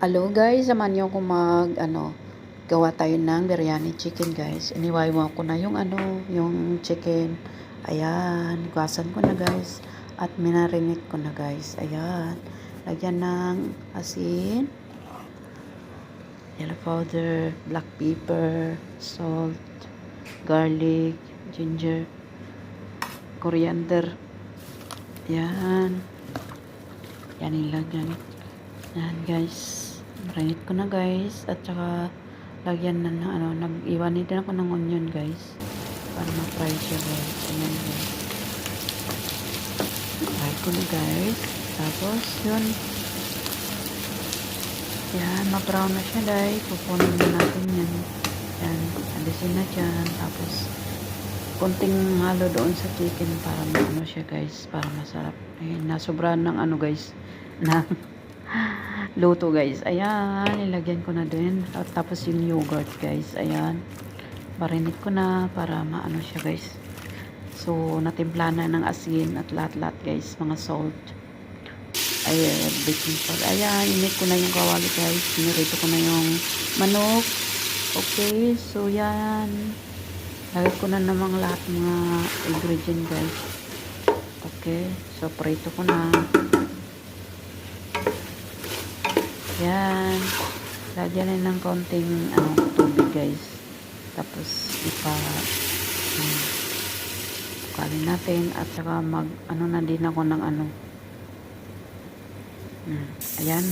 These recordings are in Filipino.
Hello guys, samahan niyo ako gawa tayo ng biryani chicken guys. Iniwaywang ko na yung chicken. Ayan, hugasan ko na guys. At minarinate ko na guys. Ayan, lagyan ng asin, yellow powder, black pepper, salt, garlic, ginger, coriander. Ayan. Yan ilagyan. Yan guys. Marinate ko na guys. At saka lagyan na ng nag-iwan din ako ng onion guys. Para ma-fry siya guys. Ayan guys. Fry ko na guys. Tapos yun. Yan. Ma-brown na siya guys. Pupunin na natin yan. Yan. Alisin na dyan. Tapos konting halo doon sa chicken para maano siya guys. Para masarap. Ayan. Nasobrahan ng guys. Na luto guys. Ayan, ilagyan ko na din. At tapos yung yogurt guys. Ayan. Marinate ko na para maano siya guys. So, natimpla na ng asin at lahat-lahat guys. Mga salt. Ayan, baking powder. Ayan, init ko na yung kawali guys. Pinirito ko na yung manok. Okay, so yan. Lagay ko na namang lahat mga ingredient guys. Okay, so prito ko na. Yan. Lagyan na ng konting tubig guys. Tapos tukalin natin at saka na din ako ng ayan.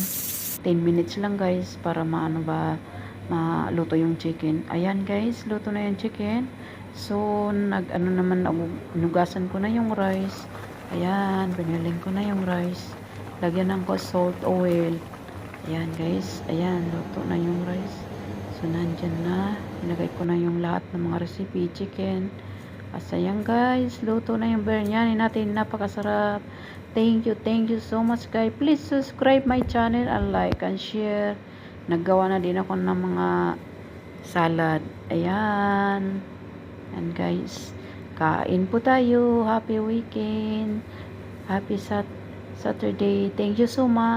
10 minutes lang guys para maluto yung chicken. Ayan guys, luto na yung chicken. So nugasan ko na yung rice. Ayan, piniling ko na yung rice. Lagyan ng salt, oil. Ayan guys, ayan, luto na yung rice. So nandyan na, ilagay ko na yung lahat ng mga recipe, chicken. At ayan guys, luto na yung biryani natin, napakasarap. Thank you so much guys. Please subscribe my channel and like and share. Naggawa na din ako ng mga salad. Ayan. And guys, kain po tayo. Happy weekend. Happy Saturday. Thank you so much.